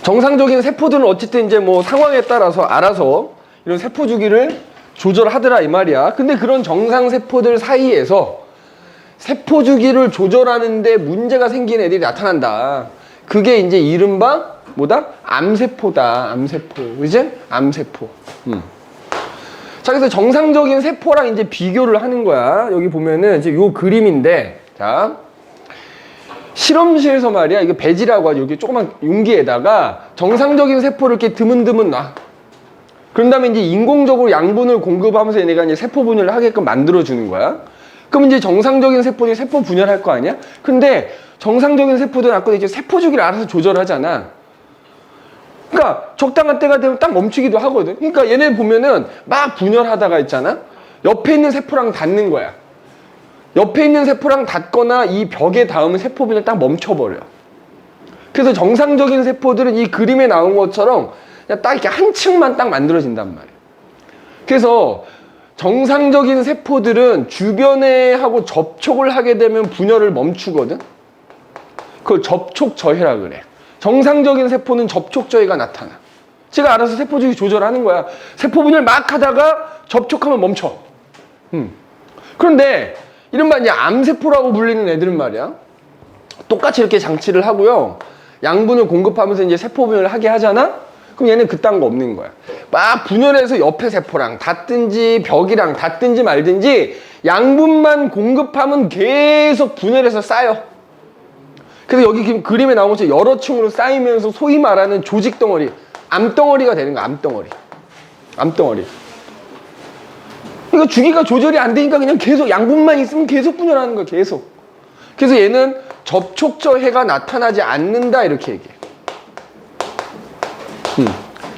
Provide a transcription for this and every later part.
정상적인 세포들은 어쨌든 이제 뭐 상황에 따라서 알아서 이런 세포 주기를 조절하더라 이 말이야. 근데 그런 정상 세포들 사이에서 세포 주기를 조절하는데 문제가 생긴 애들이 나타난다. 그게 이제 이른바 뭐다? 암세포다. 암세포. 그지? 암세포. 자, 그래서 정상적인 세포랑 이제 비교를 하는 거야. 여기 보면은 이제 요 그림인데, 자. 실험실에서 말이야, 이거 배지라고 하죠. 여기 조그만 용기에다가 정상적인 세포를 이렇게 드문드문 놔. 그런 다음에 이제 인공적으로 양분을 공급하면서 얘네가 이제 세포 분열을 하게끔 만들어주는 거야. 그럼 이제 정상적인 세포들이 세포 분열할 거 아니야? 근데 정상적인 세포들은 아까 이제 세포 주기를 알아서 조절하잖아. 그러니까 적당한 때가 되면 딱 멈추기도 하거든. 그러니까 얘네 보면은 막 분열하다가 있잖아. 옆에 있는 세포랑 닿는 거야. 옆에 있는 세포랑 닿거나 이 벽에 닿으면 세포 분열 딱 멈춰버려. 그래서 정상적인 세포들은 이 그림에 나온 것처럼 그냥 딱 이렇게 한 층만 딱 만들어진단 말이야. 그래서 정상적인 세포들은 주변에 하고 접촉을 하게 되면 분열을 멈추거든. 그걸 접촉저해라 그래. 정상적인 세포는 접촉저해가 나타나. 제가 알아서 세포 주기 조절하는 거야. 세포 분열 막 하다가 접촉하면 멈춰. 그런데 이른바 이제 암세포라고 불리는 애들은 말이야. 똑같이 이렇게 장치를 하고요. 양분을 공급하면서 이제 세포 분열을 하게 하잖아? 그럼 얘는 그딴 거 없는 거야. 막 분열해서 옆에 세포랑 닿든지 벽이랑 닿든지 말든지 양분만 공급하면 계속 분열해서 쌓여. 그래서 여기 지금 그림에 나온 것처럼 여러 층으로 쌓이면서 소위 말하는 조직 덩어리, 암덩어리가 되는 거야. 암덩어리. 암덩어리. 그러니까 주기가 조절이 안 되니까 그냥 계속 양분만 있으면 계속 분열하는 거야. 계속. 그래서 얘는 접촉저해가 나타나지 않는다 이렇게 얘기해.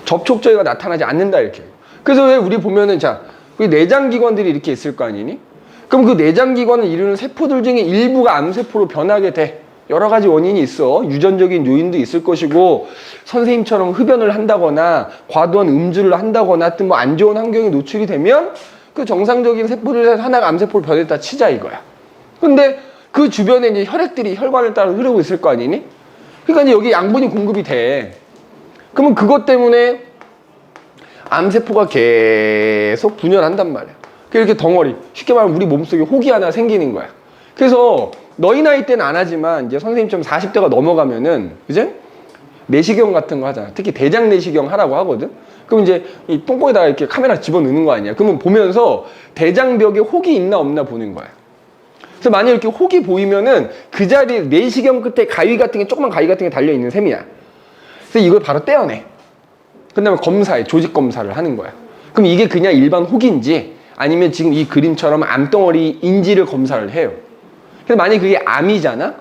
접촉저해가 나타나지 않는다 이렇게. 그래서 왜 우리 보면은 자, 내장기관들이 이렇게 있을 거 아니니? 그럼 그 내장기관을 이루는 세포들 중에 일부가 암세포로 변하게 돼. 여러 가지 원인이 있어. 유전적인 요인도 있을 것이고 선생님처럼 흡연을 한다거나 과도한 음주를 한다거나 하여튼 뭐 안 좋은 환경에 노출이 되면 그 정상적인 세포들 하나가 암세포로 변했다 치자 이거야. 근데 그 주변에 이제 혈액들이 혈관을 따라 흐르고 있을 거 아니니? 그러니까 이제 여기 양분이 공급이 돼. 그러면 그것 때문에 암세포가 계속 분열한단 말이야. 이렇게 덩어리. 쉽게 말하면 우리 몸속에 혹이 하나 생기는 거야. 그래서 너희 나이 때는 안 하지만 이제 선생님처럼 40대가 넘어가면은 그제? 내시경 같은 거 하잖아. 특히 대장 내시경 하라고 하거든. 그럼 이제 이 똥꼬에다가 이렇게 카메라 집어넣는 거 아니야. 그러면 보면서 대장벽에 혹이 있나 없나 보는 거야. 그래서 만약 이렇게 혹이 보이면은 그 자리에 내시경 끝에 가위 같은 게 조그만 가위 같은 게 달려 있는 셈이야. 그래서 이걸 바로 떼어내. 그 다음에 검사해. 조직 검사를 하는 거야. 그럼 이게 그냥 일반 혹인지 아니면 지금 이 그림처럼 암덩어리인지를 검사를 해요. 그래서 만약에 그게 암이잖아?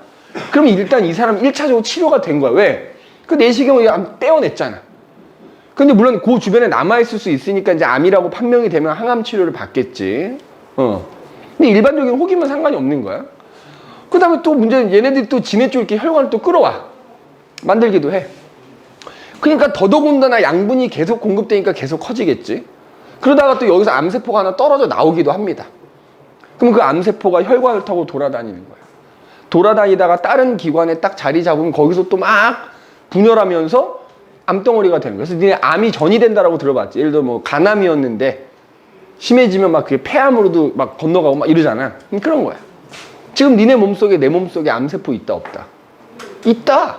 그럼 일단 이 사람 1차적으로 치료가 된 거야. 왜? 그 내시경을 암 떼어냈잖아. 근데 물론 그 주변에 남아있을 수 있으니까 이제 암이라고 판명이 되면 항암 치료를 받겠지. 근데 일반적인 혹이면 상관이 없는 거야. 그 다음에 또 문제는 얘네들이 또 지네 쪽 이렇게 혈관을 또 끌어와. 만들기도 해. 그러니까 더더군다나 양분이 계속 공급되니까 계속 커지겠지. 그러다가 또 여기서 암세포가 하나 떨어져 나오기도 합니다. 그럼 그 암세포가 혈관을 타고 돌아다니는 거야. 돌아다니다가 다른 기관에 딱 자리 잡으면 거기서 또 막 분열하면서 암덩어리가 되는 거야. 그래서 니네 암이 전이된다라고 들어봤지. 예를 들어 뭐 간암이었는데 심해지면 막 그게 폐암으로도 막 건너가고 막 이러잖아. 그런 거야. 지금 니네 몸속에 내 몸속에 암세포 있다 없다? 있다.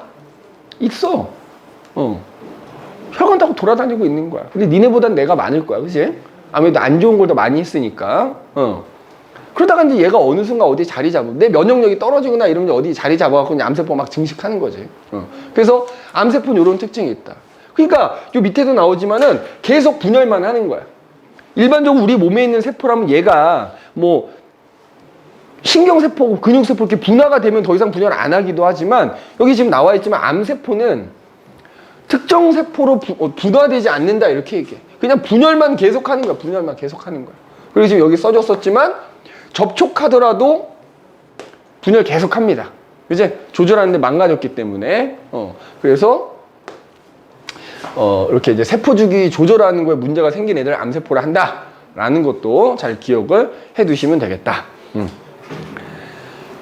있어. 혈관 타고 돌아다니고 있는 거야. 근데 니네보단 내가 많을 거야. 그치? 아무래도 안 좋은 걸 더 많이 했으니까. 그러다가 이제 얘가 어느 순간 어디 자리 잡으면 내 면역력이 떨어지거나 이러면 어디 자리 잡아갖고 이제 암세포가 막 증식하는 거지. 그래서 암세포는 이런 특징이 있다. 그러니까 요 밑에도 나오지만은 계속 분열만 하는 거야. 일반적으로 우리 몸에 있는 세포라면 얘가 뭐 신경세포고 근육세포 이렇게 분화가 되면 더 이상 분열 안 하기도 하지만 여기 지금 나와 있지만 암세포는 특정 세포로 분화되지 않는다 이렇게 얘기해. 그냥 분열만 계속하는 거야. 분열만 계속하는 거야. 그리고 지금 여기 써줬었지만 접촉하더라도 분열 계속합니다. 이제 조절하는데 망가졌기 때문에 그래서 이렇게 이제 세포 주기 조절하는 거에 문제가 생긴 애들 암세포를 한다라는 것도 잘 기억을 해두시면 되겠다.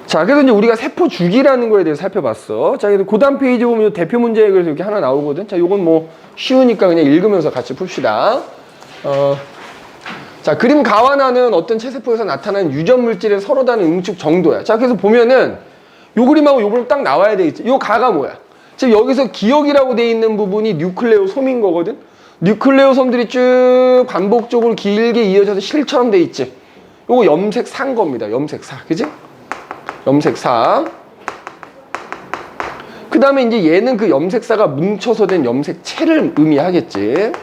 자, 그래서 이제 우리가 세포 주기라는 거에 대해서 살펴봤어. 자, 그래서 그 다음 페이지 보면 대표 문제 그래서 이렇게 하나 나오거든. 자, 요건 뭐 쉬우니까 그냥 읽으면서 같이 풉시다. 자, 그림 가완하는 어떤 체세포에서 나타나는 유전 물질의 서로 다른 응축 정도야. 자, 그래서 보면은 요 그림하고 요 그림 딱 나와야 되겠지. 요 가가 뭐야? 지금 여기서 기억이라고 돼 있는 부분이 뉴클레오솜인 거거든. 뉴클레오솜들이 쭉 반복적으로 길게 이어져서 실처럼 돼 있지. 요거 염색사인 겁니다. 염색사. 그지? 염색사. 그 다음에 이제 얘는 그 염색사가 뭉쳐서 된 염색체를 의미하겠지.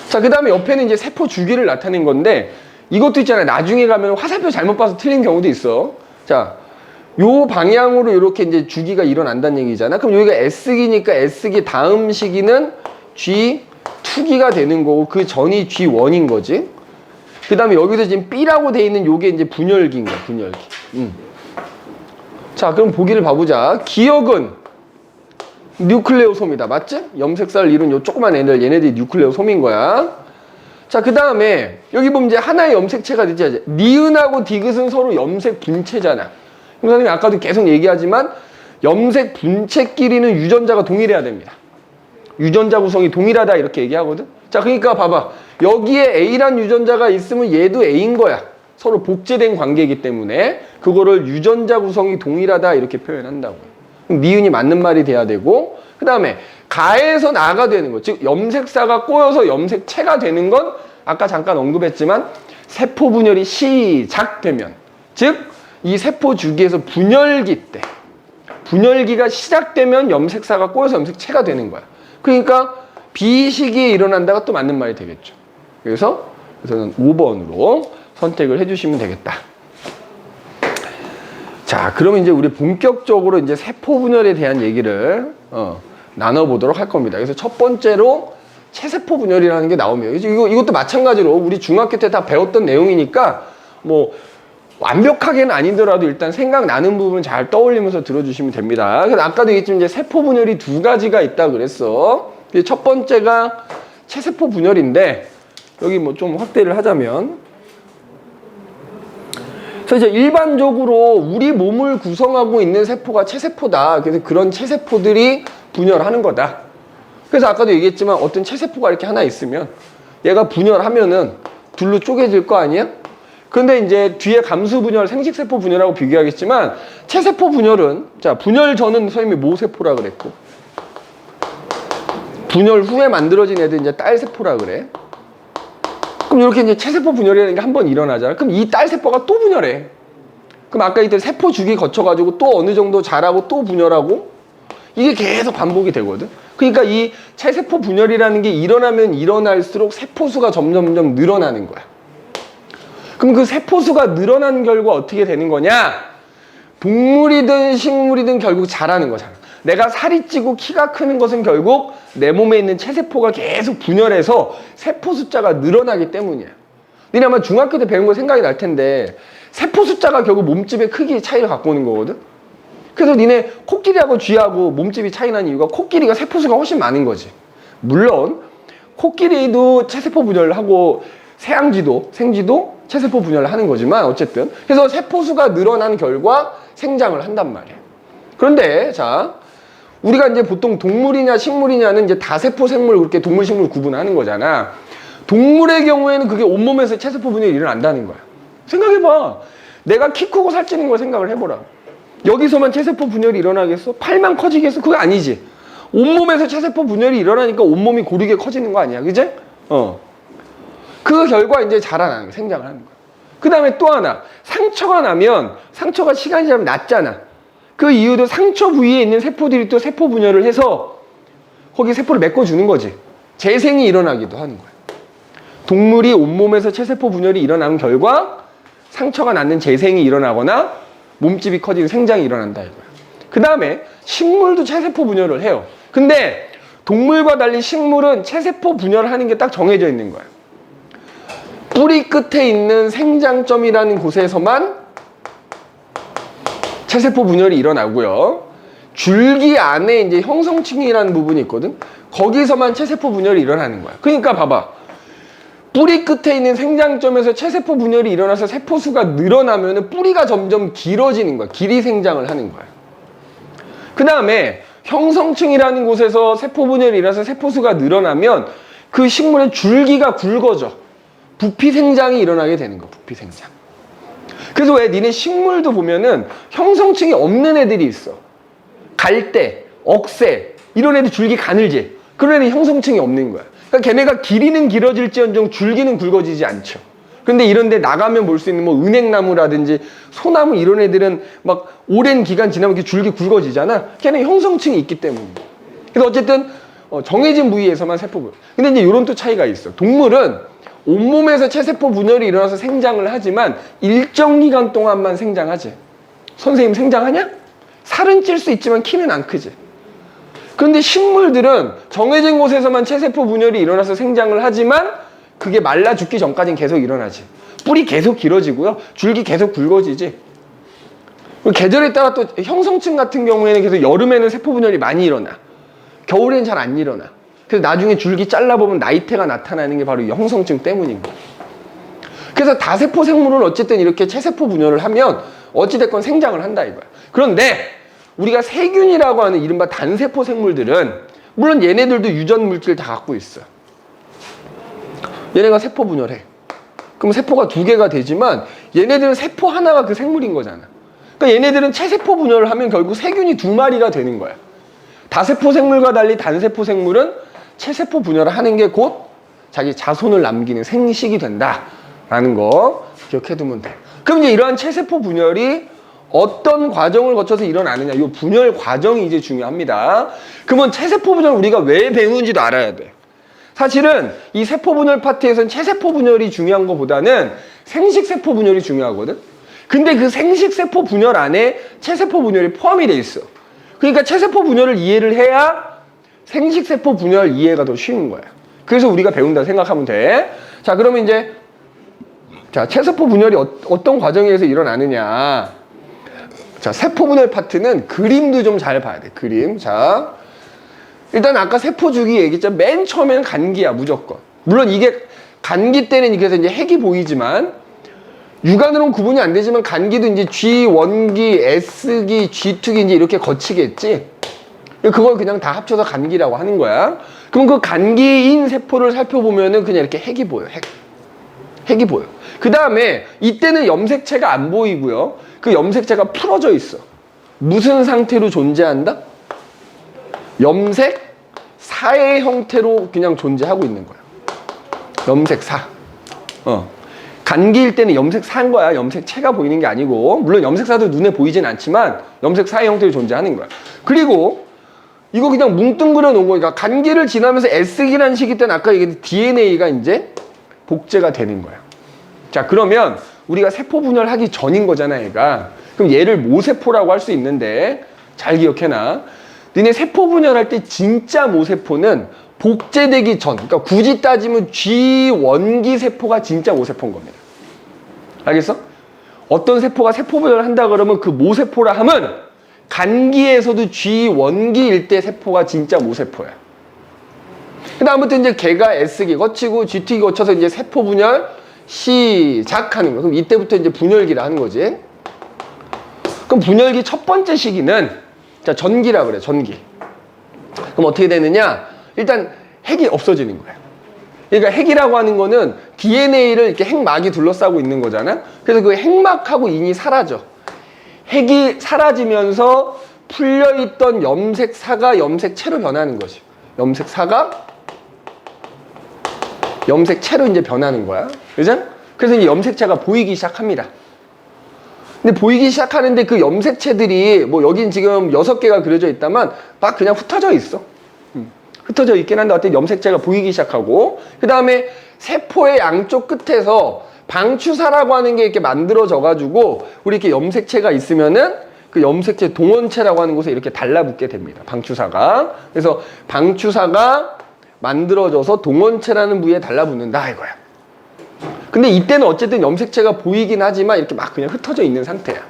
자, 그 다음에 옆에는 이제 세포 주기를 나타낸 건데 이것도 있잖아요. 나중에 가면 화살표 잘못 봐서 틀린 경우도 있어. 자, 요 방향으로 이렇게 이제 주기가 일어난다는 얘기잖아. 그럼 여기가 S기니까 S기 다음 시기는 G2기가 되는 거고 그 전이 G1인 거지. 그 다음에 여기서 지금 B라고 돼 있는 요게 이제 분열기인 거야, 분열기. 자, 그럼 보기를 봐보자. 기억은 뉴클레오솜이다. 맞지? 염색사를 이룬 요 조그만 애들, 얘네들이 뉴클레오솜인 거야. 자, 그 다음에 여기 보면 이제 하나의 염색체가 되지. 니은하고 디귿은 서로 염색 분체잖아. 선생님이 아까도 계속 얘기하지만 염색 분체끼리는 유전자가 동일해야 됩니다. 유전자 구성이 동일하다 이렇게 얘기하거든. 자, 그러니까 봐봐. 여기에 A란 유전자가 있으면 얘도 A인 거야. 서로 복제된 관계이기 때문에 그거를 유전자 구성이 동일하다 이렇게 표현한다고. 니은이 맞는 말이 돼야 되고, 그 다음에 가에서 나가 되는 거. 즉 염색사가 꼬여서 염색체가 되는 건 아까 잠깐 언급했지만 세포 분열이 시작되면, 즉 이 세포 주기에서 분열기 때, 분열기가 시작되면 염색사가 꼬여서 염색체가 되는 거야. 그러니까 비시기에 일어난다가 또 맞는 말이 되겠죠. 그래서 저는 5번으로 선택을 해주시면 되겠다. 자, 그러면 이제 우리 본격적으로 이제 세포 분열에 대한 얘기를 나눠보도록 할 겁니다. 그래서 첫 번째로 체세포 분열이라는 게 나오면 이것도 마찬가지로 우리 중학교 때 다 배웠던 내용이니까 뭐 완벽하게는 아니더라도 일단 생각나는 부분 잘 떠올리면서 들어주시면 됩니다. 그래서 아까도 얘기했지만 이제 세포 분열이 두 가지가 있다 그랬어. 첫 번째가 체세포 분열인데 여기 뭐 좀 확대를 하자면, 그래서 이제 일반적으로 우리 몸을 구성하고 있는 세포가 체세포다. 그래서 그런 체세포들이 분열하는 거다. 그래서 아까도 얘기했지만 어떤 체세포가 이렇게 하나 있으면 얘가 분열하면은 둘로 쪼개질 거 아니야? 근데 이제 뒤에 감수 분열, 생식세포 분열하고 비교하겠지만 체세포 분열은, 자, 분열 전은 선생님이 모세포라 그랬고 분열 후에 만들어진 애들 이제 딸세포라 그래. 그럼 이렇게 이제 체세포 분열이라는 게 한 번 일어나잖아. 그럼 이 딸세포가 또 분열해. 그럼 아까 이때 세포 주기 거쳐가지고 또 어느 정도 자라고 또 분열하고 이게 계속 반복이 되거든. 그러니까 이 체세포 분열이라는 게 일어나면 일어날수록 세포수가 점점 늘어나는 거야. 그럼 그 세포수가 늘어난 결과 어떻게 되는 거냐? 동물이든 식물이든 결국 자라는 거잖아. 내가 살이 찌고 키가 크는 것은 결국 내 몸에 있는 체세포가 계속 분열해서 세포 숫자가 늘어나기 때문이야. 니네 아마 중학교 때 배운 거 생각이 날 텐데 세포 숫자가 결국 몸집의 크기 차이를 갖고 오는 거거든. 그래서 니네 코끼리하고 쥐하고 몸집이 차이 나는 이유가 코끼리가 세포수가 훨씬 많은 거지. 물론 코끼리도 체세포 분열을 하고 생쥐도 체세포 분열을 하는 거지만 어쨌든 그래서 세포수가 늘어난 결과 생장을 한단 말이야. 그런데 자, 우리가 이제 보통 동물이냐 식물이냐는 이제 다세포 생물 그렇게 동물 식물 구분하는 거잖아. 동물의 경우에는 그게 온몸에서 체세포 분열이 일어난다는 거야. 생각해봐. 내가 키 크고 살찌는 걸 생각을 해보라. 여기서만 체세포 분열이 일어나겠어? 팔만 커지겠어? 그거 아니지. 온몸에서 체세포 분열이 일어나니까 온몸이 고르게 커지는 거 아니야, 그제? 그 결과 이제 자라나는 거야, 생장을 하는 거야. 그 다음에 또 하나, 상처가 나면 상처가 시간이 지나면 낫잖아. 그 이유도 상처 부위에 있는 세포들이 또 세포 분열을 해서 거기 세포를 메꿔주는 거지. 재생이 일어나기도 하는 거야. 동물이 온몸에서 체세포 분열이 일어난 결과 상처가 낫는 재생이 일어나거나 몸집이 커지는 생장이 일어난다 이거야. 그 다음에 식물도 체세포 분열을 해요. 근데 동물과 달리 식물은 체세포 분열을 하는 게 딱 정해져 있는 거야. 뿌리 끝에 있는 생장점이라는 곳에서만 체세포 분열이 일어나고요. 줄기 안에 이제 형성층이라는 부분이 있거든. 거기서만 체세포 분열이 일어나는 거야. 그러니까 봐봐. 뿌리 끝에 있는 생장점에서 체세포 분열이 일어나서 세포수가 늘어나면 뿌리가 점점 길어지는 거야. 길이 생장을 하는 거야. 그 다음에 형성층이라는 곳에서 세포 분열이 일어나서 세포수가 늘어나면 그 식물의 줄기가 굵어져. 부피 생장이 일어나게 되는 거야. 부피 생장. 그래서 왜 니네 식물도 보면은 형성층이 없는 애들이 있어. 갈대, 억새 이런 애들 줄기 가늘지. 그런 애는 형성층이 없는 거야. 그러니까 걔네가 길이는 길어질지언정 줄기는 굵어지지 않죠. 근데 이런 데 나가면 볼 수 있는 뭐 은행나무라든지 소나무 이런 애들은 막 오랜 기간 지나면 이렇게 줄기 굵어지잖아. 걔는 형성층이 있기 때문에. 그래서 어쨌든 정해진 부위에서만 세포 분열. 근데 이제 이런 또 차이가 있어. 동물은 온몸에서 체세포 분열이 일어나서 생장을 하지만 일정 기간 동안만 생장하지. 선생님 생장하냐? 살은 찔 수 있지만 키는 안 크지. 그런데 식물들은 정해진 곳에서만 체세포 분열이 일어나서 생장을 하지만 그게 말라 죽기 전까지는 계속 일어나지. 뿌리 계속 길어지고요. 줄기 계속 굵어지지. 계절에 따라 또 형성층 같은 경우에는 계속 여름에는 세포 분열이 많이 일어나. 겨울에는 잘 안 일어나. 그래서 나중에 줄기 잘라보면 나이테가 나타나는 게 바로 이 형성층 때문인 거야. 그래서 다세포 생물은 어쨌든 이렇게 체세포 분열을 하면 어찌됐건 생장을 한다 이거야. 그런데 우리가 세균이라고 하는 이른바 단세포 생물들은 물론 얘네들도 유전 물질 다 갖고 있어. 얘네가 세포 분열해. 그럼 세포가 2개가 되지만 얘네들은 세포 하나가 그 생물인 거잖아. 그러니까 얘네들은 체세포 분열을 하면 결국 세균이 2마리가 되는 거야. 다세포 생물과 달리 단세포 생물은 체세포 분열을 하는 게 곧 자기 자손을 남기는 생식이 된다라는 거 기억해두면 돼. 그럼 이제 이러한 체세포 분열이 어떤 과정을 거쳐서 일어나느냐, 이 분열 과정이 이제 중요합니다. 그러면 체세포 분열 우리가 왜 배우는지도 알아야 돼. 사실은 이 세포 분열 파트에서는 체세포 분열이 중요한 것보다는 생식세포 분열이 중요하거든. 근데 그 생식세포 분열 안에 체세포 분열이 포함이 돼 있어. 그러니까 체세포 분열을 이해를 해야 생식세포 분열 이해가 더 쉬운 거야. 그래서 우리가 배운다 생각하면 돼. 자, 그러면 이제 체세포 분열이 어떤 과정에서 일어나느냐. 자, 세포 분열 파트는 그림도 좀 잘 봐야 돼. 그림. 자, 일단 아까 세포 주기 얘기했잖아. 맨 처음에는 간기야, 무조건. 물론 이게 간기 때는 그래서 이제 핵이 보이지만 육안으로는 구분이 안 되지만 간기도 이제 G1기, S기, G2기 이제 이렇게 거치겠지. 그걸 그냥 다 합쳐서 간기라고 하는 거야. 그럼 그 간기인 세포를 살펴보면은 그냥 이렇게 핵이 보여. 핵이 보여. 그 다음에 이때는 염색체가 안 보이고요. 그 염색체가 풀어져 있어. 무슨 상태로 존재한다? 염색사의 형태로 그냥 존재하고 있는 거야. 염색사. 간기일 때는 염색사인 거야. 염색체가 보이는 게 아니고. 물론 염색사도 눈에 보이진 않지만 염색사의 형태로 존재하는 거야. 그리고 이거 그냥 뭉뚱그려 놓은 거니까 간기를 지나면서 S기라는 시기 때는 아까 얘기했던 DNA가 이제 복제가 되는 거야. 자, 그러면 우리가 세포 분열하기 전인 거잖아, 얘가. 그럼 얘를 모세포라고 할 수 있는데 잘 기억해놔. 너네 세포 분열할 때 진짜 모세포는 복제되기 전, 그러니까 굳이 따지면 G1기 세포가 진짜 모세포인 겁니다. 알겠어? 어떤 세포가 세포 분열을 한다 그러면 그 모세포라 함은 간기에서도 G1기일 때 세포가 진짜 모세포야. 그 다음부터 이제 걔가 S기 거치고 G2기 거쳐서 이제 세포 분열 시작하는 거야. 그럼 이때부터 이제 분열기라 하는 거지. 그럼 분열기 첫 번째 시기는 자, 전기라 그래, 전기. 그럼 어떻게 되느냐? 일단 핵이 없어지는 거야. 그러니까 핵이라고 하는 거는 DNA를 이렇게 핵막이 둘러싸고 있는 거잖아. 그래서 그 핵막하고 인이 사라져. 핵이 사라지면서 풀려있던 염색사가 염색체로 변하는 거지. 염색사가 염색체로 이제 변하는 거야. 그죠? 그래서 이제 염색체가 보이기 시작합니다. 근데 보이기 시작하는데 그 염색체들이 뭐 여긴 지금 6개가 그려져 있다만 막 그냥 흩어져 있어. 흩어져 있긴 한데 어떤 염색체가 보이기 시작하고 그 다음에 세포의 양쪽 끝에서 방추사라고 하는 게 이렇게 만들어져 가지고 우리 이렇게 염색체가 있으면은 그 염색체 동원체라고 하는 곳에 이렇게 달라붙게 됩니다. 방추사가. 그래서 방추사가 만들어져서 동원체라는 부위에 달라붙는다 이거야. 근데 이때는 어쨌든 염색체가 보이긴 하지만 이렇게 막 그냥 흩어져 있는 상태야.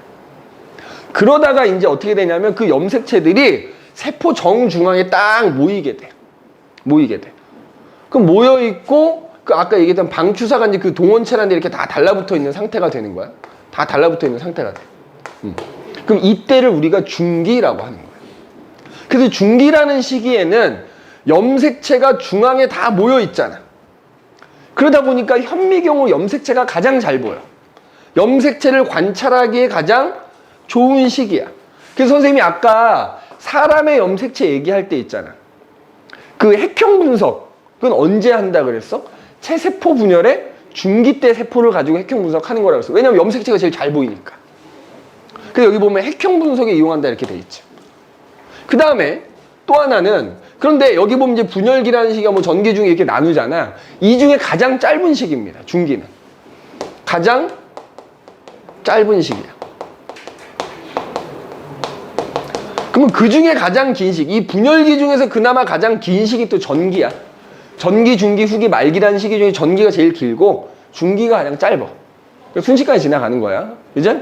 그러다가 이제 어떻게 되냐면 그 염색체들이 세포 정중앙에 딱 모이게 돼. 그럼 모여있고 그 아까 얘기했던 방추사가 이제 그 동원체라는 데 이렇게 다 달라붙어 있는 상태가 되는 거야. 다 달라붙어 있는 상태가 돼. 그럼 이때를 우리가 중기라고 하는 거야. 그래서 중기라는 시기에는 염색체가 중앙에 다 모여 있잖아. 그러다 보니까 현미경으로 염색체가 가장 잘 보여. 염색체를 관찰하기에 가장 좋은 시기야. 그래서 선생님이 아까 사람의 염색체 얘기할 때 있잖아. 그 핵형 분석은 언제 한다 그랬어? 체세포 분열의 중기 때 세포를 가지고 핵형 분석하는 거라고 했어. 왜냐면 염색체가 제일 잘 보이니까. 그래서 여기 보면 핵형 분석에 이용한다 이렇게 돼 있지. 그 다음에 또 하나는, 그런데 여기 보면 이제 분열기라는 시기가 뭐 전기 중에 이렇게 나누잖아. 이 중에 가장 짧은 시기입니다. 중기는. 가장 짧은 시기야. 그러면 그 중에 가장 긴 시기, 이 분열기 중에서 그나마 가장 긴 시기 또 전기야. 전기, 중기, 후기, 말기라는 시기 중에 전기가 제일 길고 중기가 가장 짧아. 순식간에 지나가는 거야. 그죠?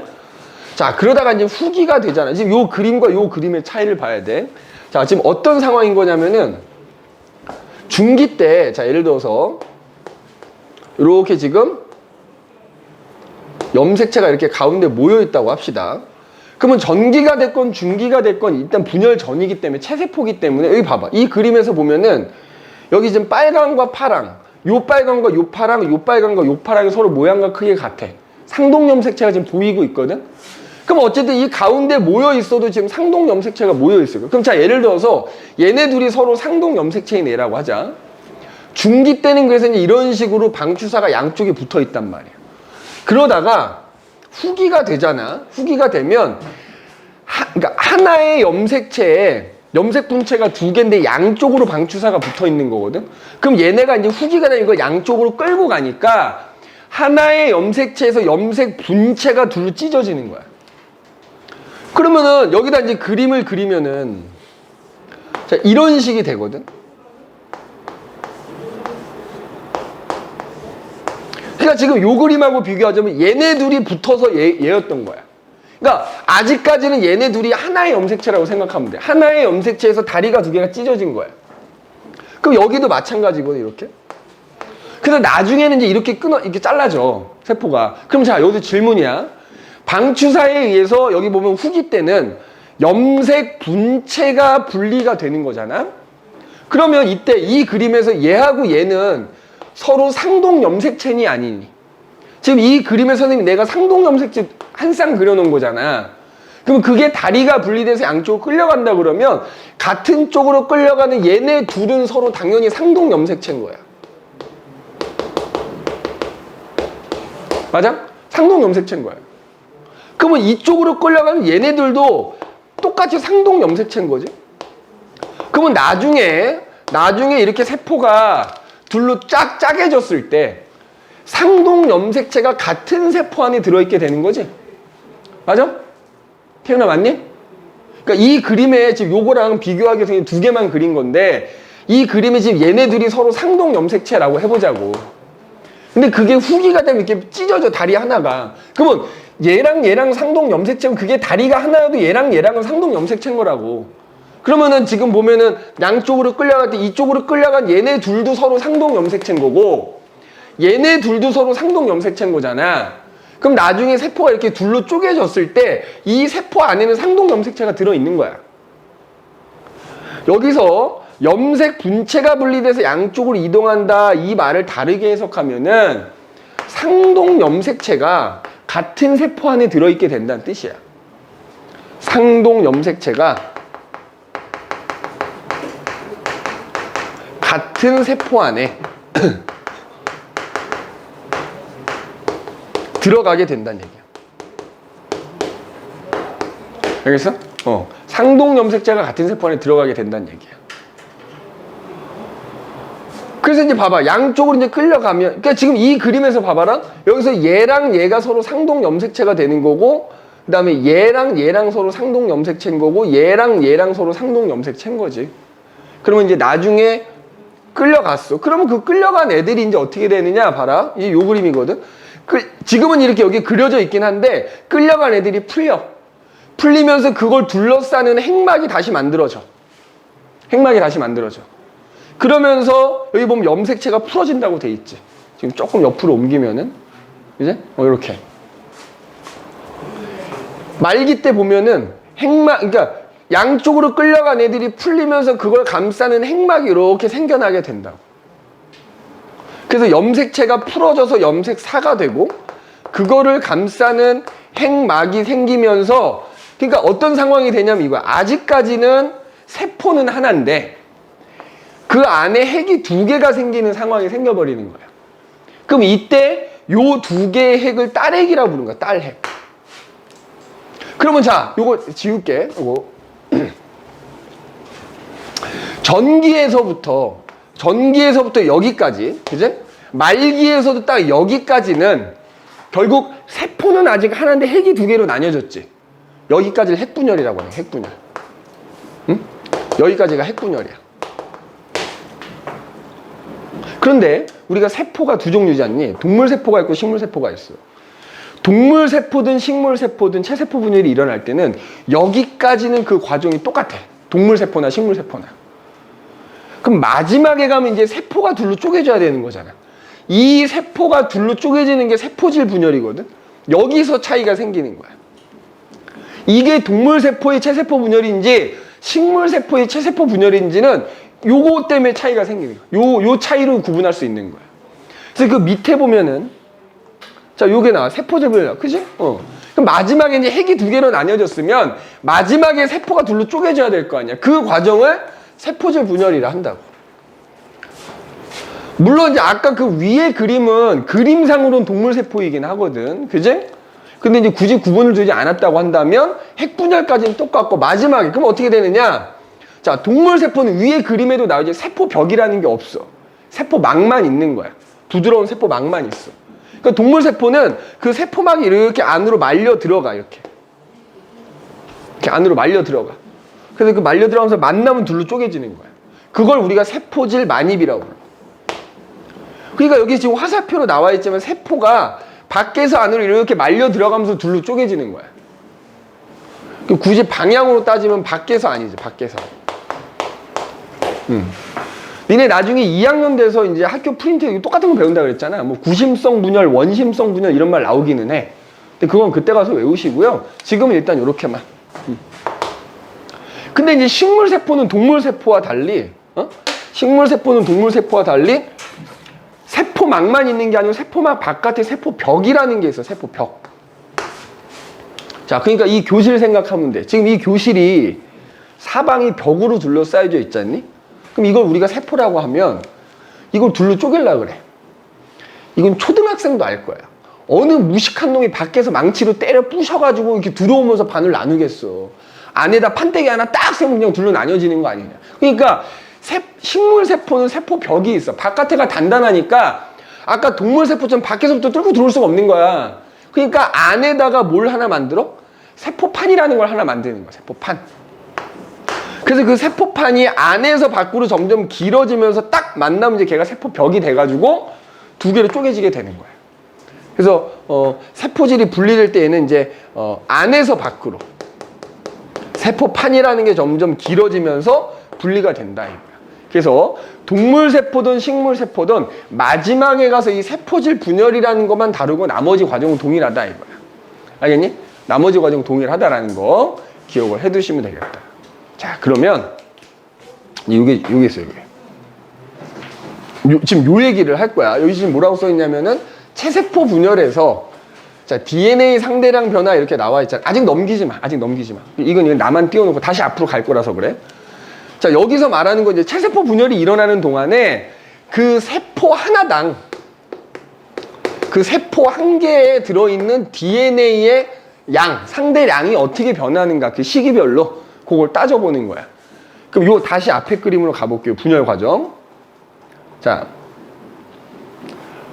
자, 그러다가 이제 후기가 되잖아. 지금 요 그림과 요 그림의 차이를 봐야 돼. 자, 지금 어떤 상황인 거냐면은 중기 때, 자, 예를 들어서 이렇게 지금 염색체가 이렇게 가운데 모여 있다고 합시다. 그러면 전기가 됐건 중기가 됐건 일단 분열 전이기 때문에 체세포기 때문에 여기 봐봐. 이 그림에서 보면은 여기 지금 빨강과 파랑, 요 빨강과 요 파랑, 요 빨강과 요 파랑이 서로 모양과 크기가 같아. 상동 염색체가 지금 보이고 있거든. 그럼 어쨌든 이 가운데 모여 있어도 지금 상동 염색체가 모여 있어요. 그럼 자, 예를 들어서 얘네 둘이 서로 상동 염색체인 애라고 하자. 중기 때는 그래서 이제 이런 식으로 방추사가 양쪽에 붙어 있단 말이야. 그러다가 후기가 되잖아. 후기가 되면 그러니까 하나의 염색체에 염색 분체가 두 개인데 양쪽으로 방추사가 붙어 있는 거거든. 그럼 얘네가 이제 후기가 되는 걸 양쪽으로 끌고 가니까 하나의 염색체에서 염색 분체가 둘로 찢어지는 거야. 그러면은 여기다 이제 그림을 그리면은 자, 이런 식이 되거든. 그러니까 지금 요 그림하고 비교하자면 얘네 둘이 붙어서 얘였던 거야. 그러니까 아직까지는 얘네 둘이 하나의 염색체라고 생각하면 돼. 하나의 염색체에서 다리가 두 개가 찢어진 거야. 그럼 여기도 마찬가지거든, 이렇게. 그래서 나중에는 이제 이렇게 잘라져, 세포가. 그럼 자, 여기서 질문이야. 방추사에 의해서 여기 보면 후기 때는 염색 분체가 분리가 되는 거잖아. 그러면 이때 이 그림에서 얘하고 얘는 서로 상동 염색체니 아니니? 지금 이 그림에 선생님이 내가 상동 염색체 한 쌍 그려놓은 거잖아. 그럼 그게 다리가 분리돼서 양쪽으로 끌려간다 그러면 같은 쪽으로 끌려가는 얘네 둘은 서로 당연히 상동 염색체인 거야. 맞아? 상동 염색체인 거야. 그러면 이쪽으로 끌려가는 얘네들도 똑같이 상동 염색체인 거지. 그러면 나중에 이렇게 세포가 둘로 짜개졌을 때 상동 염색체가 같은 세포 안에 들어있게 되는 거지. 맞아? 태연아 맞니? 그러니까 이 그림에 지금 요거랑 비교하기 위해서 두 개만 그린 건데 이 그림이 지금 얘네들이 서로 상동 염색체라고 해보자고. 근데 그게 후기가 되면 이렇게 찢어져, 다리 하나가. 그러면 얘랑 상동 염색체면 그게 다리가 하나여도 얘랑은 상동 염색체인 거라고. 그러면은 지금 보면은 양쪽으로 끌려갈 때 이쪽으로 끌려간 얘네 둘도 서로 상동 염색체인 거고 얘네 둘도 서로 상동 염색체인 거잖아. 그럼 나중에 세포가 이렇게 둘로 쪼개졌을 때 이 세포 안에는 상동 염색체가 들어있는 거야. 여기서 염색 분체가 분리돼서 양쪽으로 이동한다 이 말을 다르게 해석하면은 상동 염색체가 같은 세포 안에 들어있게 된다는 뜻이야. 상동 염색체가 같은 세포 안에 들어가게 된다는 얘기야. 알겠어? 상동 염색체가 같은 세포 안에 들어가게 된다는 얘기야. 그래서 이제 봐봐. 양쪽으로 이제 끌려가면, 그러니까 지금 이 그림에서 봐봐라. 여기서 얘랑 얘가 서로 상동 염색체가 되는 거고, 그 다음에 얘랑 서로 상동 염색체인 거고, 얘랑 서로 상동 염색체인 거지. 그러면 이제 나중에 끌려갔어. 그러면 그 끌려간 애들이 이제 어떻게 되느냐, 봐라. 이게 요 그림이거든. 지금은 이렇게 여기 그려져 있긴 한데, 끌려간 애들이 풀리면서 그걸 둘러싸는 핵막이 다시 만들어져. 그러면서 여기 보면 염색체가 풀어진다고 돼 있지. 지금 조금 옆으로 옮기면은 이제 이렇게 말기 때 보면은 핵막, 그러니까 양쪽으로 끌려간 애들이 풀리면서 그걸 감싸는 핵막이 이렇게 생겨나게 된다고. 그래서 염색체가 풀어져서 염색사가 되고 그거를 감싸는 핵막이 생기면서, 그러니까 어떤 상황이 되냐면 이거야. 아직까지는 세포는 하나인데 그 안에 핵이 두 개가 생기는 상황이 생겨버리는 거야. 그럼 이때 요 두 개의 핵을 딸핵이라고 부르는 거야. 딸핵. 그러면 자, 요거 지울게. 요거 전기에서부터 여기까지, 그지? 말기에서도 딱 여기까지는 결국 세포는 아직 하나인데 핵이 두 개로 나뉘어졌지. 여기까지를 핵분열이라고 해. 핵분열. 응? 여기까지가 핵분열이야. 그런데 우리가 세포가 두 종류지 않니? 동물세포가 있고 식물세포가 있어. 동물세포든 식물세포든 체세포 분열이 일어날 때는 여기까지는 그 과정이 똑같아. 동물세포나 식물세포나. 그럼 마지막에 가면 이제 세포가 둘로 쪼개져야 되는 거잖아. 이 세포가 둘로 쪼개지는 게 세포질 분열이거든. 여기서 차이가 생기는 거야. 이게 동물세포의 체세포 분열인지 식물세포의 체세포 분열인지는 요거 때문에 차이가 생기는 거야. 요 차이로 구분할 수 있는 거야. 그래서 그 밑에 보면은, 자, 요게 나와. 세포질 분열. 그지? 그럼 마지막에 이제 핵이 두 개로 나뉘어졌으면 마지막에 세포가 둘로 쪼개져야 될 거 아니야. 그 과정을 세포질 분열이라 한다고. 물론 이제 아까 그 위에 그림은 그림상으로는 동물세포이긴 하거든. 그지? 근데 이제 굳이 구분을 두지 않았다고 한다면 핵분열까지는 똑같고 마지막에, 그럼 어떻게 되느냐? 자, 동물세포는 위에 그림에도 나오지 세포벽이라는 게 없어. 세포막만 있는 거야. 부드러운 세포막만 있어. 그러니까 동물세포는 그 세포막이 이렇게 안으로 말려 들어가, 이렇게 안으로 말려 들어가. 그래서 그 말려 들어가면서 만나면 둘로 쪼개지는 거야. 그걸 우리가 세포질 만입이라고 불러. 그러니까 여기 지금 화살표로 나와 있지만 세포가 밖에서 안으로 이렇게 말려 들어가면서 둘로 쪼개지는 거야. 굳이 방향으로 따지면 밖에서 아니지, 밖에서. 니네 나중에 2학년 돼서 이제 학교 프린트 똑같은 거 배운다 그랬잖아. 뭐 구심성 분열, 원심성 분열 이런 말 나오기는 해. 근데 그건 그때 가서 외우시고요. 지금은 일단 요렇게만. 근데 이제 식물세포는 동물세포와 달리, 식물세포는 동물세포와 달리 세포막만 있는 게 아니고 세포막 바깥에 세포벽이라는 게 있어. 세포벽. 자, 그러니까 이 교실 생각하면 돼. 지금 이 교실이 사방이 벽으로 둘러싸여져 있지 않니? 그럼 이걸 우리가 세포라고 하면 이걸 둘로 쪼갤라 그래. 이건 초등학생도 알 거야. 어느 무식한 놈이 밖에서 망치로 때려 부셔가지고 이렇게 들어오면서 반을 나누겠어. 안에다 판때기 하나 딱 세면 그냥 둘로 나뉘어지는 거 아니냐. 그러니까 식물세포는 세포벽이 있어. 바깥에가 단단하니까 아까 동물세포처럼 밖에서부터 뚫고 들어올 수가 없는 거야. 그러니까 안에다가 뭘 하나 만들어? 세포판이라는 걸 하나 만드는 거야. 세포판. 그래서 그 세포판이 안에서 밖으로 점점 길어지면서 딱 만나면 이제 걔가 세포벽이 돼가지고 두 개로 쪼개지게 되는 거야. 그래서 세포질이 분리될 때에는 이제 안에서 밖으로 세포판이라는 게 점점 길어지면서 분리가 된다 이거야. 그래서 동물세포든 식물세포든 마지막에 가서 이 세포질 분열이라는 것만 다루고 나머지 과정은 동일하다 이거야. 알겠니? 나머지 과정은 동일하다라는 거 기억을 해두시면 되겠다. 자, 그러면 요게 있어요. 지금 요 얘기를 할 거야. 여기 지금 뭐라고 써 있냐면은 체세포 분열에서 자, DNA 상대량 변화 이렇게 나와 있잖아. 아직 넘기지 마. 이건 나만 띄워놓고 다시 앞으로 갈 거라서 그래. 자, 여기서 말하는 건 이제 체세포 분열이 일어나는 동안에 그 세포 하나당 그 세포 한 개에 들어있는 DNA의 양, 상대량이 어떻게 변하는가 그 시기별로 그걸 따져보는 거야. 그럼 요 다시 앞에 그림으로 가볼게요. 분열 과정. 자,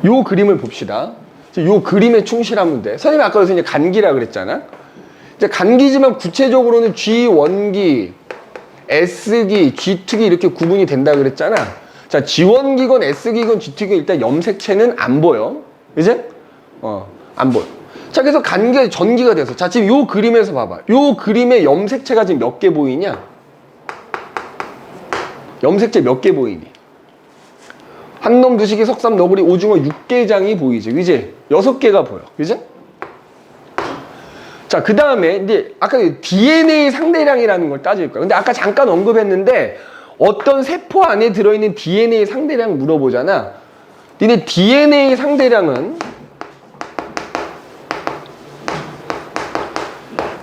요 그림을 봅시다. 요 그림에 충실하면 돼. 선생님이 아까 그래서 이제 간기라 그랬잖아. 이제 간기지만 구체적으로는 G1기, S기, G특기 이렇게 구분이 된다 그랬잖아. 자, G1기건 S기건 G특기 일단 염색체는 안 보여. 그지? 안 보여. 자, 그래서 간기가 전기가 돼서 자, 지금 요 그림에서 봐봐. 요 그림에 염색체가 지금 몇 개 보이냐? 염색체 몇 개 보이니? 한놈, 두식이, 석삼, 너구리, 오징어, 육개장이 보이지, 그지? 6개가 보여, 그지? 자, 그 다음에 이제 아까 DNA 상대량이라는 걸 따질 거야. 근데 아까 잠깐 언급했는데 어떤 세포 안에 들어있는 DNA 상대량 물어보잖아. 니네 DNA 상대량은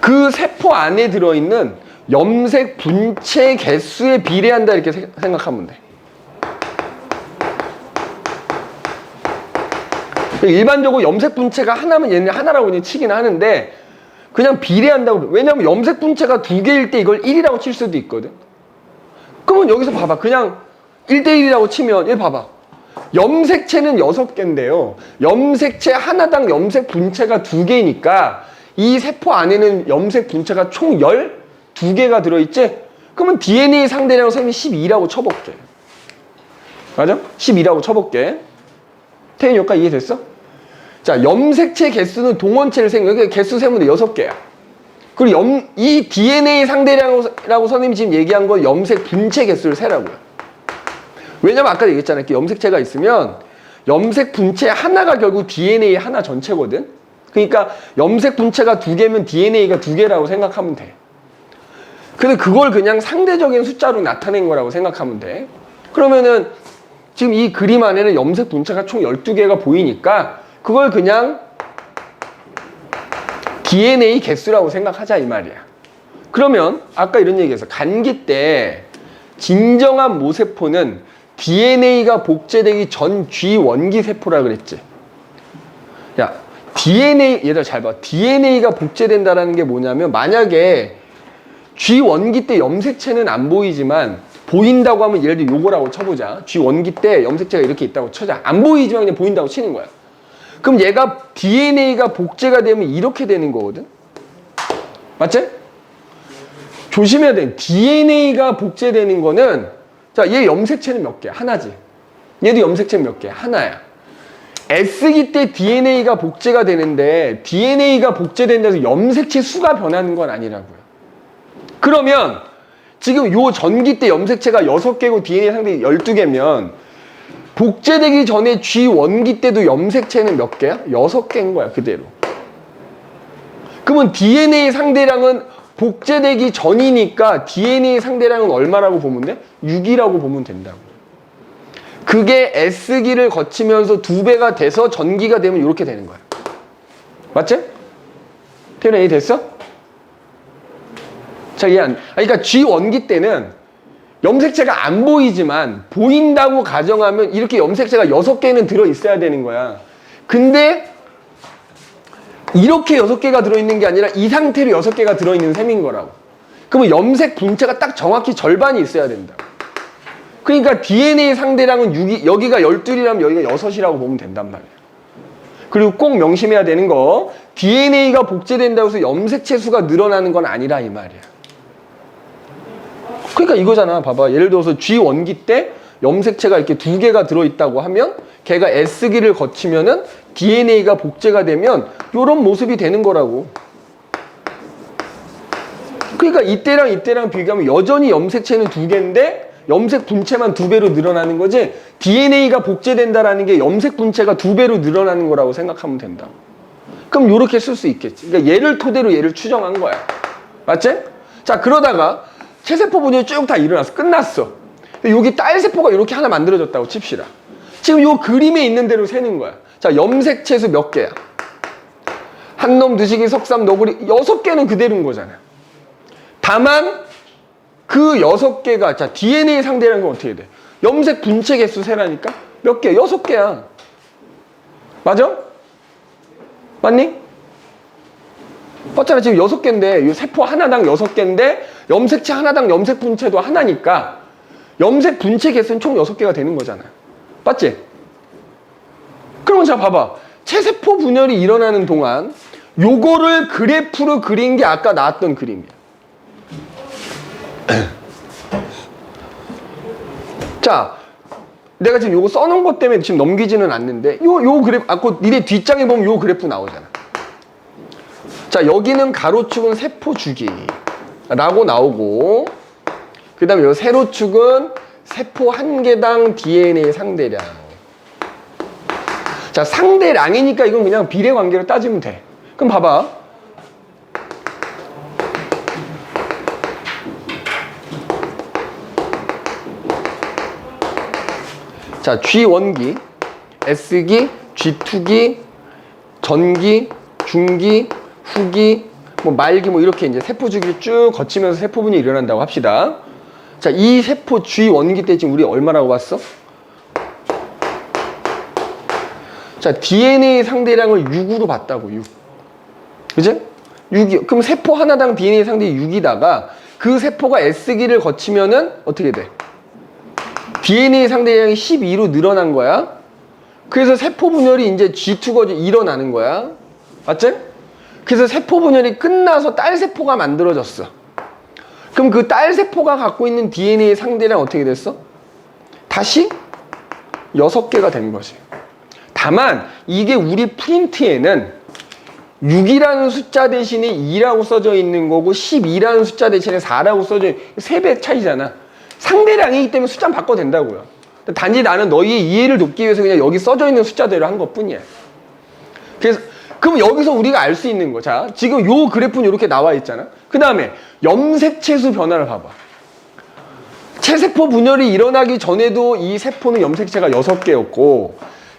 그 세포 안에 들어있는 염색 분체 개수에 비례한다 이렇게 생각하면 돼. 일반적으로 염색 분체가 하나면 얘네 하나라고 그냥 치긴 하는데 그냥 비례한다고. 왜냐면 염색 분체가 2개일 때 이걸 1이라고 칠 수도 있거든. 그러면 여기서 봐봐. 그냥 1대1이라고 치면 얘 봐봐. 염색체는 6개인데요. 염색체 하나당 염색 분체가 2개니까 이 세포 안에는 염색 분체가 총 12개가 들어있지? 그러면 DNA 상대량을 선생님이 12라고 쳐볼게. 맞아? 12라고 쳐볼게. 태윤이 여기까지 이해됐어? 자, 염색체 개수는 동원체를 여기 개수 세면 돼. 6개야. 그리고 이 DNA 상대량이라고 선생님이 지금 얘기한 건 염색 분체 개수를 세라고요. 왜냐면 아까 얘기했잖아요. 이렇게 염색체가 있으면 염색 분체 하나가 결국 DNA 하나 전체거든. 그러니까 염색 분체가 2개면 DNA가 2개라고 생각하면 돼. 근데 그걸 그냥 상대적인 숫자로 나타낸 거라고 생각하면 돼. 그러면은 지금 이 그림 안에는 염색 분체가 총 12개가 보이니까 그걸 그냥 DNA 개수라고 생각하자 이 말이야. 그러면 아까 이런 얘기했어. 간기 때 진정한 모세포는 DNA가 복제되기 전 G원기 세포라 그랬지. 야, 얘들 잘 봐. DNA가 복제된다라는 게 뭐냐면 만약에 G원기 때 염색체는 안 보이지만 보인다고 하면 예를 들어 요거라고 쳐보자. G원기 때 염색체가 이렇게 있다고 쳐자. 안 보이지만 그냥 보인다고 치는 거야. 그럼 얘가 DNA가 복제가 되면 이렇게 되는 거거든. 맞지? 조심해야 돼. DNA가 복제되는 거는 자, 얘 염색체는 몇 개야? 하나지. 얘도 염색체는 몇 개야? 하나야. S기 때 DNA가 복제가 되는데 DNA가 복제된다고 해서 염색체 수가 변하는 건 아니라고요. 그러면 지금 요 전기 때 염색체가 6개고 DNA 상대 12개면 복제되기 전에 G원기 때도 염색체는 몇 개야? 6개인 거야, 그대로. 그러면 DNA 상대량은 복제되기 전이니까 DNA 상대량은 얼마라고 보면 돼? 6이라고 보면 된다고. 그게 S기를 거치면서 2배가 돼서 전기가 되면 이렇게 되는 거야. 맞지? 태연아, 이해 됐어? 자, 이해 안, 그러니까 G원기 때는 염색체가 안 보이지만 보인다고 가정하면 이렇게 염색체가 6개는 들어있어야 되는 거야. 근데 이렇게 6개가 들어있는 게 아니라 이 상태로 6개가 들어있는 셈인 거라고. 그러면 염색 분체가 딱 정확히 절반이 있어야 된다. 그러니까 DNA 상대량은 6이, 여기가 12이라면 여기가 6이라고 보면 된단 말이야. 그리고 꼭 명심해야 되는 거, DNA가 복제된다고 해서 염색체 수가 늘어나는 건 아니라 이 말이야. 그러니까 이거잖아. 봐봐. 예를 들어서 G원기 때 염색체가 이렇게 2개가 들어있다고 하면 걔가 S기를 거치면은 DNA가 복제가 되면 이런 모습이 되는 거라고. 그러니까 이때랑 비교하면 여전히 염색체는 2개인데 염색 분체만 2배로 늘어나는 거지 DNA가 복제된다라는 게 염색 분체가 2배로 늘어나는 거라고 생각하면 된다. 그럼 이렇게 쓸 수 있겠지. 그러니까 얘를 토대로 얘를 추정한 거야. 맞지? 자, 그러다가 체세포 분열이 쭉 다 일어났어. 끝났어. 여기 딸세포가 이렇게 하나 만들어졌다고 칩시다. 지금 요 그림에 있는 대로 세는 거야. 자, 염색체수 몇 개야? 한놈, 두식이, 석삼, 너구리 6개는 그대로인 거잖아. 다만 그 6개가 자 DNA 상대량은 어떻게 돼? 염색 분체 개수 세라니까? 몇 개? 6개야. 맞아? 맞니? 맞잖아. 지금 6개인데 이 세포 하나당 6개인데 염색체 하나당 염색 분체도 하나니까 염색 분체 개수는 총 6개가 되는 거잖아. 맞지? 그러면 자 봐봐. 체세포 분열이 일어나는 동안 요거를 그래프로 그린 게 아까 나왔던 그림이야. 자, 내가 지금 요거 써놓은 것 때문에 지금 넘기지는 않는데 요 그래프, 아까 니네 뒷장에 보면 요 그래프 나오잖아. 자, 여기는 가로축은 세포 주기라고 나오고 그 다음에 요 세로축은 세포 한 개당 DNA 상대량 자, 상대량이니까 이건 그냥 비례 관계로 따지면 돼. 그럼 봐봐. 자, G1기, S기, G2기, 전기, 중기, 후기, 뭐 말기 뭐 이렇게 이제 세포 주기를 쭉 거치면서 세포 분열이 일어난다고 합시다. 자, 이 세포 G1기 때 지금 우리 얼마라고 봤어? 자, DNA 상대량을 6으로 봤다고, 6. 그지? 6이. 그럼 세포 하나당 DNA 상대량이 6이다가 그 세포가 S기를 거치면은 어떻게 돼? DNA 상대량이 12로 늘어난 거야. 그래서 세포 분열이 이제 G2가 일어나는 거야. 맞지? 그래서 세포 분열이 끝나서 딸 세포가 만들어졌어. 그럼 그 딸 세포가 갖고 있는 DNA 상대량 어떻게 됐어? 다시 6개가 된 거지. 다만 이게 우리 프린트에는 6이라는 숫자 대신에 2라고 써져 있는 거고 12라는 숫자 대신에 4라고 써져 있는 3배 차이잖아. 상대량이기 때문에 숫자는 바꿔도 된다고요. 단지 나는 너희의 이해를 돕기 위해서 그냥 여기 써져 있는 숫자대로 한 것뿐이야. 그래서 그럼 여기서 우리가 알 수 있는 거. 자, 지금 요 그래프는 이렇게 나와 있잖아. 그 다음에 염색체수 변화를 봐봐. 체세포 분열이 일어나기 전에도 이 세포는 염색체가 6개였고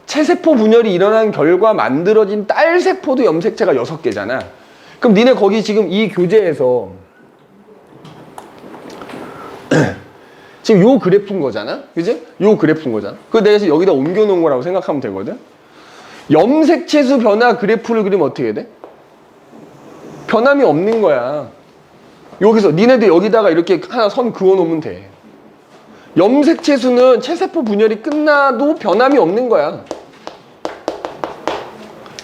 체세포 분열이 일어난 결과 만들어진 딸 세포도 염색체가 6개잖아. 그럼 니네 거기 지금 이 교재에서 지금 요 그래프인 거잖아. 그지? 요 그래프인 거잖아. 그거 내가 여기다 옮겨 놓은 거라고 생각하면 되거든. 염색체수 변화 그래프를 그리면 어떻게 돼? 변함이 없는 거야. 여기서 니네들 여기다가 이렇게 하나 선 그어 놓으면 돼. 염색체수는 체세포 분열이 끝나도 변함이 없는 거야.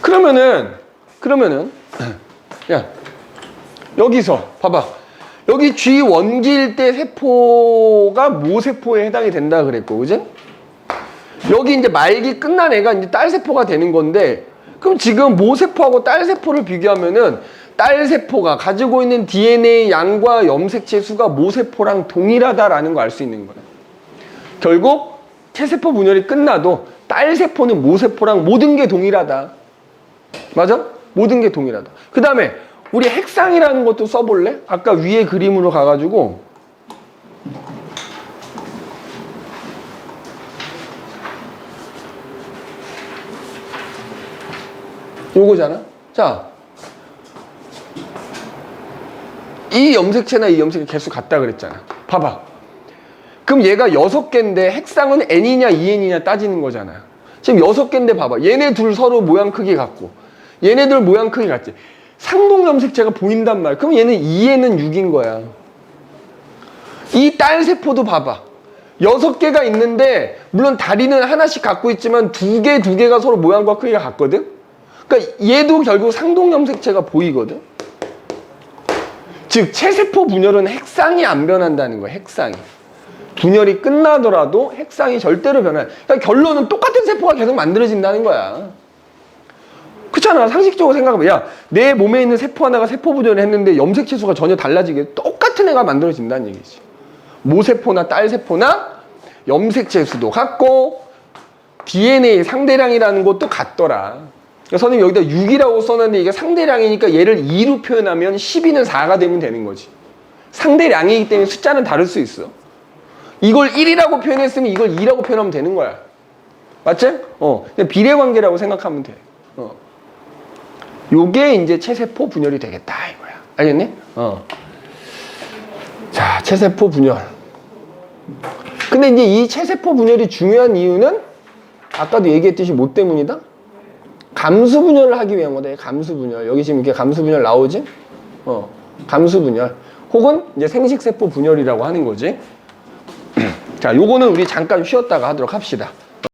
그러면은 야, 여기서 봐봐. 여기 G1기일 때 세포가 모세포에 해당이 된다 그랬고, 그지? 여기 이제 말기 끝난 애가 이제 딸세포가 되는 건데, 그럼 지금 모세포하고 딸세포를 비교하면은 딸세포가 가지고 있는 DNA 양과 염색체 수가 모세포랑 동일하다라는 거 알 수 있는 거야. 결국 체세포 분열이 끝나도 딸세포는 모세포랑 모든 게 동일하다. 맞아? 모든 게 동일하다. 그 다음에 우리 핵상이라는 것도 써볼래? 아까 위에 그림으로 가가지고 요거잖아. 자, 이 염색체나 이 염색체 개수 같다 그랬잖아. 봐봐. 그럼 얘가 6개인데 핵상은 N이냐 2N이냐 따지는 거잖아. 지금 6개인데 봐봐. 얘네 둘 서로 모양 크기 같고 얘네들 모양 크기 같지. 상동 염색체가 보인단 말이야. 그럼 얘는 2N은 6인 거야. 이 딸세포도 봐봐. 6개가 있는데 물론 다리는 하나씩 갖고 있지만 두 개가 서로 모양과 크기가 같거든. 그러니까 얘도 결국 상동 염색체가 보이거든. 즉 체세포 분열은 핵상이 안 변한다는 거야. 핵상이. 분열이 끝나더라도 핵상이 절대로 변해. 그러니까 결론은 똑같은 세포가 계속 만들어진다는 거야. 그렇잖아. 상식적으로 생각해봐. 야, 내 몸에 있는 세포 하나가 세포 분열을 했는데 염색체 수가 전혀 달라지게 똑같은 애가 만들어진다는 얘기지. 모세포나 딸세포나 염색체 수도 같고 DNA 상대량이라는 것도 같더라. 그러니까 선생님 여기다 6이라고 써놨는데 이게 상대량이니까 얘를 2로 표현하면 12는 4가 되면 되는 거지. 상대량이기 때문에 숫자는 다를 수 있어. 이걸 1이라고 표현했으면 이걸 2라고 표현하면 되는 거야. 맞지? 그냥 비례관계라고 생각하면 돼. 요게 이제 체세포 분열이 되겠다 이거야. 알겠니? 자, 체세포 분열. 근데 이제 이 체세포 분열이 중요한 이유는 아까도 얘기했듯이 뭐 때문이다? 감수 분열을 하기 위한 거다. 감수 분열. 여기 지금 이렇게 감수 분열 나오지? 감수 분열. 혹은 이제 생식세포 분열이라고 하는 거지. 자, 요거는 우리 잠깐 쉬었다가 하도록 합시다.